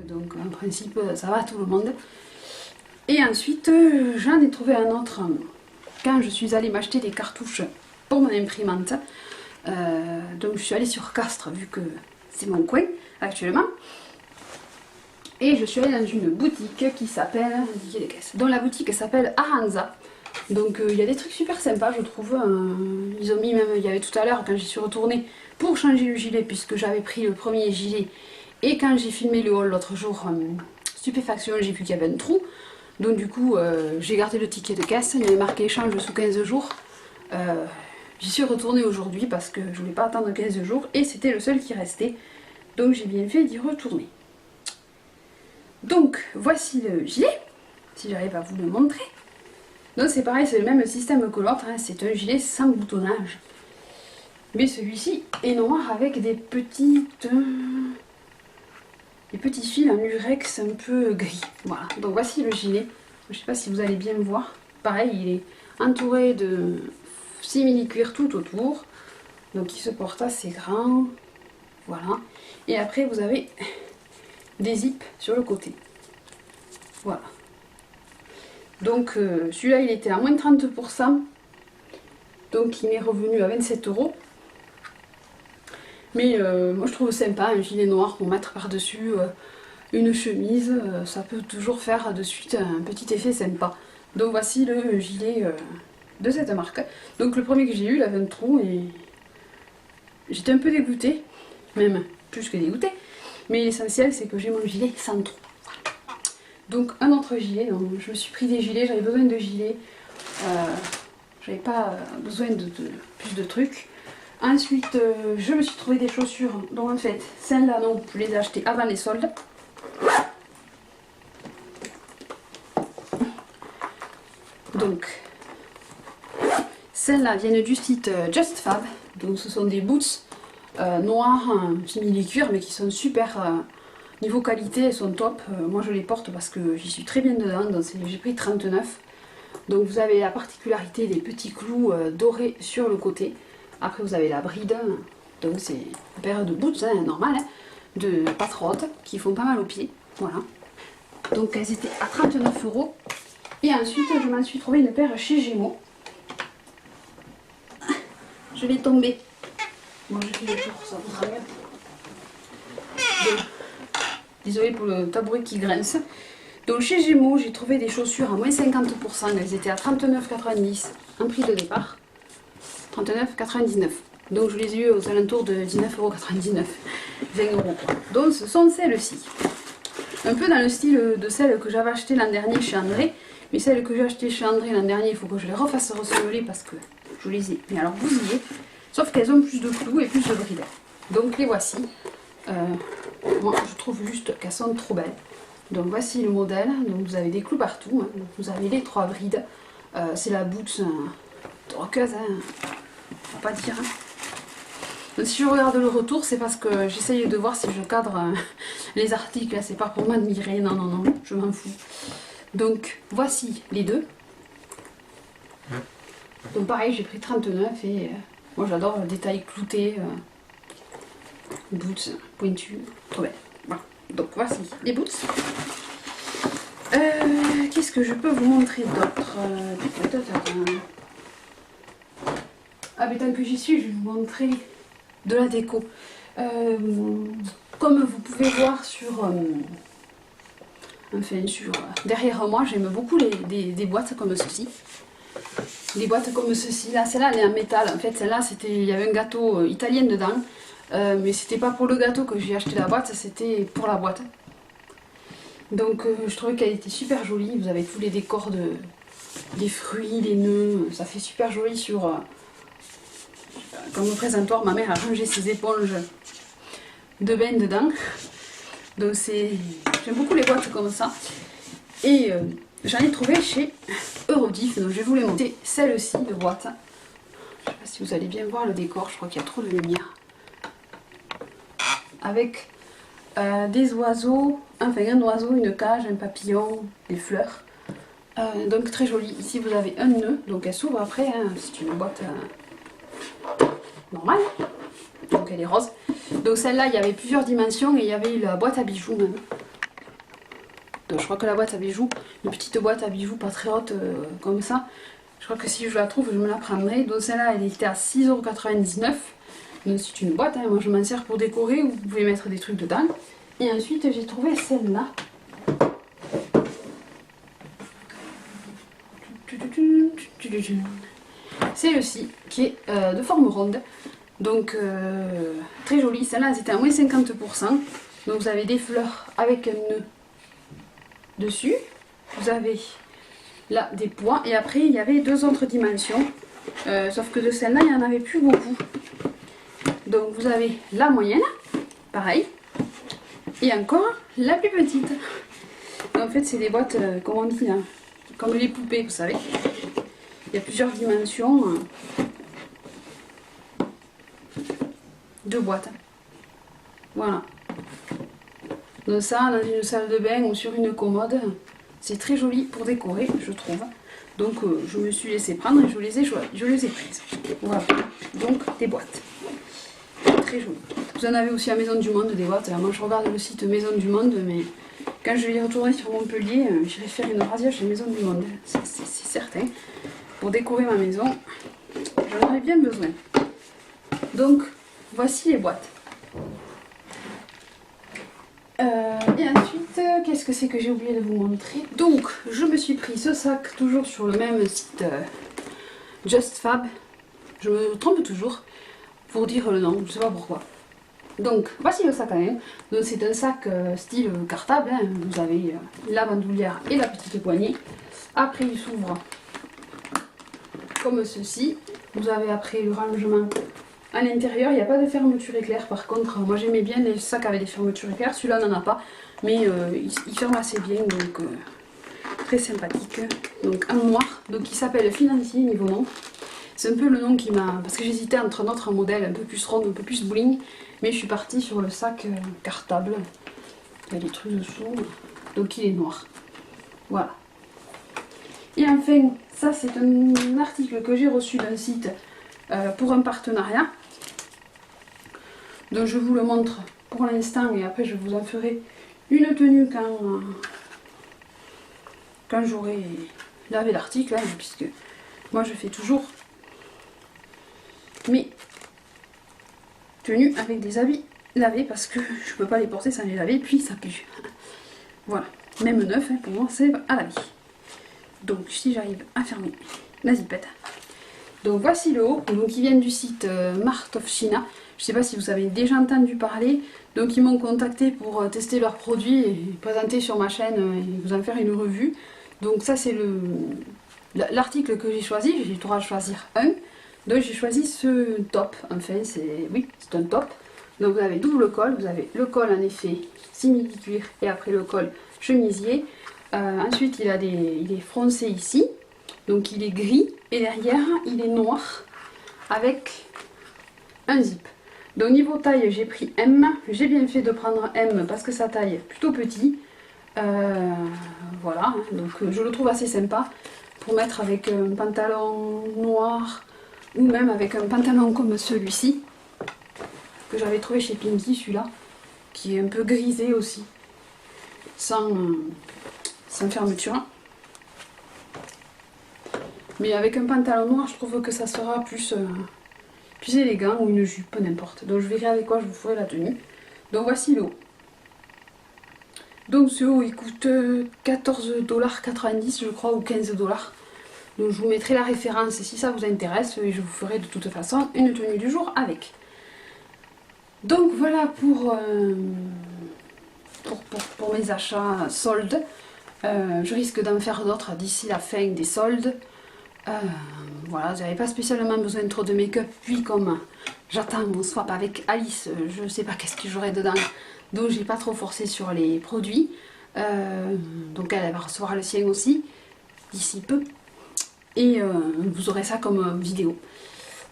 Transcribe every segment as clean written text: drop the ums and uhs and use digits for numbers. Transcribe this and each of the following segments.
donc en principe ça va à tout le monde. Et ensuite j'en ai trouvé un autre quand je suis allée m'acheter des cartouches pour mon imprimante. Donc je suis allée sur Castres vu que c'est mon coin actuellement. Et je suis allée dans une boutique qui s'appelle, dont la boutique s'appelle Aranza. Donc il y a des trucs super sympas je trouve. Ils ont mis même, il y avait tout à l'heure quand j'y suis retournée pour changer le gilet puisque j'avais pris le premier gilet. Et quand j'ai filmé le haul l'autre jour, stupéfaction, j'ai vu qu'il y avait un trou. Donc du coup j'ai gardé le ticket de caisse, il y avait marqué échange sous 15 jours. J'y suis retournée aujourd'hui parce que je voulais pas attendre 15 jours et c'était le seul qui restait. Donc j'ai bien fait d'y retourner. Donc voici le gilet, si j'arrive à vous le montrer. Donc c'est pareil, c'est le même système que l'autre, hein, c'est un gilet sans boutonnage. Mais celui-ci est noir avec des petits fils en lurex un peu gris. Voilà, donc voici le gilet. Je ne sais pas si vous allez bien le voir. Pareil, il est entouré de simili-cuir tout autour. Donc il se porte assez grand. Voilà. Et après vous avez des zips sur le côté. Voilà. Donc celui-là il était à moins de 30%. Donc il m'est revenu à 27 €. Mais moi je trouve sympa un gilet noir pour mettre par-dessus une chemise. Ça peut toujours faire de suite un petit effet sympa. Donc voici le gilet de cette marque. Donc le premier que j'ai eu il avait un trou et j'étais un peu dégoûtée. Même plus que dégoûtée. Mais l'essentiel c'est que j'ai mon gilet sans trou. Donc un autre gilet, donc je me suis pris des gilets, j'avais besoin de gilets, j'avais pas besoin de plus de trucs. Ensuite je me suis trouvé des chaussures, donc en fait celles-là non, je les ai achetées avant les soldes. Donc celles-là viennent du site Just Fab, donc ce sont des boots noirs, simili-cuir mais qui sont super... Niveau qualité, elles sont top. Moi je les porte parce que j'y suis très bien dedans. Donc j'ai pris 39. Donc vous avez la particularité des petits clous dorés sur le côté. Après vous avez la bride. Donc c'est une paire de boots normales, hein, de pas trop hautes, qui font pas mal aux pieds. Voilà. Donc elles étaient à 39 €. Et ensuite je m'en suis trouvé une paire chez Gémeaux. Je vais tomber. Bon, j'ai fait le tour, ça vaudra mieux. Donc, désolée pour le tabouret qui grince. Donc chez Gémeaux, j'ai trouvé des chaussures à moins 50%. Elles étaient à 39,90 € en prix de départ. 39,99 €. Donc je les ai eues aux alentours de 19,99 €. 20 €. Donc ce sont celles-ci. Un peu dans le style de celles que j'avais achetées l'an dernier chez André. Mais celles que j'ai achetées chez André l'an dernier, il faut que je les refasse ressemeler parce que je les ai. Mais alors bousillées. Sauf qu'elles ont plus de clous et plus de brides. Donc les voici. Moi je trouve juste qu'elles sont trop belles. Donc voici le modèle. Donc vous avez des clous partout. Hein. Donc, vous avez les 3 brides. C'est la boots de roqueuse. Hein. On va pas dire. Hein. Donc, si je regarde le retour, c'est parce que j'essaye de voir si je cadre les articles. C'est pas pour m'admirer. Non, non, non. Je m'en fous. Donc voici les deux. Donc pareil, j'ai pris 39 et moi j'adore le détail clouté. Boots pointus, trop belle. Voilà. Donc voici les boots. Qu'est-ce que je peux vous montrer d'autre? Ah mais tant que j'y suis, je vais vous montrer de la déco. Comme vous pouvez voir sur derrière moi, j'aime beaucoup des boîtes comme ceci. Des boîtes comme ceci. Là, celle-là elle est en métal. En fait, celle-là, il y avait un gâteau italien dedans. Mais c'était pas pour le gâteau que j'ai acheté la boîte, c'était pour la boîte. Donc je trouvais qu'elle était super jolie. Vous avez tous les décors des fruits, des nœuds. Ça fait super joli sur... comme présentoir, ma mère a rangé ses éponges de bain dedans. Donc j'aime beaucoup les boîtes comme ça. Et j'en ai trouvé chez Eurodif. Donc je vais vous les montrer. Celle-ci de boîte. Je sais pas si vous allez bien voir le décor. Je crois qu'il y a trop de lumière. Avec des oiseaux, enfin un oiseau, une cage, un papillon, des fleurs. Donc très joli. Ici vous avez un nœud, donc elle s'ouvre après, hein. C'est une boîte normale, donc elle est rose. Donc celle-là il y avait plusieurs dimensions et il y avait la boîte à bijoux même. Donc je crois que la boîte à bijoux, une petite boîte à bijoux pas très haute comme ça, je crois que si je la trouve, je me la prendrai. Donc celle-là, elle était à 6,99 €. Donc c'est une boîte, hein. Moi je m'en sers pour décorer, ou vous pouvez mettre des trucs dedans. Et ensuite j'ai trouvé celle-là. Celle-ci qui est de forme ronde. Donc très jolie. Celle-là c'était à moins 50%. Donc vous avez des fleurs avec un nœud dessus. Vous avez là des pois. Et après il y avait deux autres dimensions. Sauf que de celle-là il n'y en avait plus beaucoup. Donc vous avez la moyenne, pareil. Et encore la plus petite. En fait c'est des boîtes, comme on dit, hein, comme les poupées, vous savez. Il y a plusieurs dimensions de boîtes. Voilà. Donc ça, dans une salle de bain ou sur une commode, c'est très joli pour décorer, je trouve. Donc je me suis laissé prendre et je les ai prises. Voilà. Donc des boîtes. Très jolies. Vous en avez aussi à Maison du Monde des boîtes. Moi je regarde le site Maison du Monde, mais quand je vais y retourner sur Montpellier, j'irai faire une razzia chez Maison du Monde. C'est certain. Pour décorer ma maison, j'en aurais bien besoin. Donc, voici les boîtes. Et ensuite, qu'est-ce que c'est que j'ai oublié de vous montrer? Donc, je me suis pris ce sac, toujours sur le même site Just Fab. Je me trompe toujours pour dire le nom, je ne sais pas pourquoi. Donc, voici le sac à main. Donc, c'est un sac style cartable. Hein. Vous avez la bandoulière et la petite poignée. Après, il s'ouvre comme ceci. Vous avez après le rangement à l'intérieur. Il n'y a pas de fermeture éclair. Par contre, moi j'aimais bien les sacs avec des fermetures éclair. Celui-là n'en a pas, mais il ferme assez bien, donc très sympathique. Donc en noir, donc il s'appelle Financier niveau nom. C'est un peu le nom qui m'a... Parce que j'hésitais entre un autre modèle un peu plus rond, un peu plus bling, mais je suis partie sur le sac cartable. Il y a des trucs dessous, donc il est noir. Voilà. Et enfin, ça c'est un article que j'ai reçu d'un site pour un partenariat. Donc je vous le montre pour l'instant et après je vous en ferai une tenue quand j'aurai lavé l'article, hein, puisque moi je fais toujours mes tenues avec des habits lavés parce que je peux pas les porter sans les laver, puis ça pue. Voilà, même neuf, hein, pour moi c'est à laver. Donc si j'arrive à fermer la zipette. Donc voici le haut, donc ils viennent du site Mart of China. Je ne sais pas si vous avez déjà entendu parler. Donc ils m'ont contacté pour tester leurs produits et présenter sur ma chaîne et vous en faire une revue. Donc ça c'est l'article que j'ai choisi, j'ai le droit de choisir un. Donc j'ai choisi ce top, enfin c'est un top. Donc vous avez double col, vous avez le col en effet simili-cuir et après le col chemisier. Ensuite il est froncé ici, donc il est gris et derrière il est noir avec un zip. Donc niveau taille j'ai pris M, j'ai bien fait de prendre M parce que sa taille plutôt petit. Voilà, donc je le trouve assez sympa pour mettre avec un pantalon noir ou même avec un pantalon comme celui-ci que j'avais trouvé chez Pinky, celui-là qui est un peu grisé aussi, sans fermeture. Mais avec un pantalon noir, je trouve que ça sera plus élégant, ou une jupe, n'importe. Donc je verrai avec quoi je vous ferai la tenue. Donc voici le haut. Donc ce haut il coûte 14,90 $ je crois, ou 15 $. Donc je vous mettrai la référence si ça vous intéresse et je vous ferai de toute façon une tenue du jour avec. Donc voilà pour mes achats soldes. Je risque d'en faire d'autres d'ici la fin des soldes. Voilà, j'avais pas spécialement besoin de trop de make-up, puis comme j'attends mon swap avec Alice, je sais pas qu'est-ce que j'aurai dedans, donc j'ai pas trop forcé sur les produits. Donc elle va recevoir le sien aussi d'ici peu et vous aurez ça comme vidéo.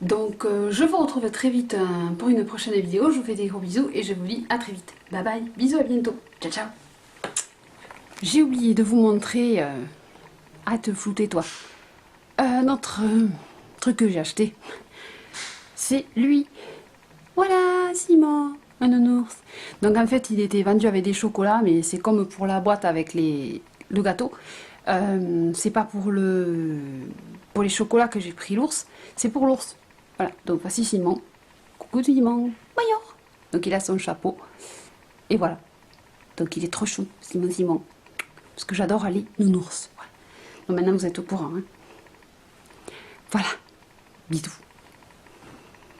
Donc je vous retrouve très vite pour une prochaine vidéo. Je vous fais des gros bisous et je vous dis à très vite. Bye bye, bisous, à bientôt, ciao ciao. J'ai oublié de vous montrer, à te flouter toi, notre truc que j'ai acheté. C'est lui. Voilà, Simon. Un nounours. Donc en fait, il était vendu avec des chocolats, mais c'est comme pour la boîte avec le gâteau. C'est pas pour pour les chocolats que j'ai pris l'ours, c'est pour l'ours. Voilà, donc voici Simon. Coucou Simon. Bonjour. Donc il a son chapeau. Et voilà. Donc il est trop chou, Simon. Parce que j'adore aller nounours. Voilà. Donc maintenant vous êtes au courant. Hein. Voilà. Bisous.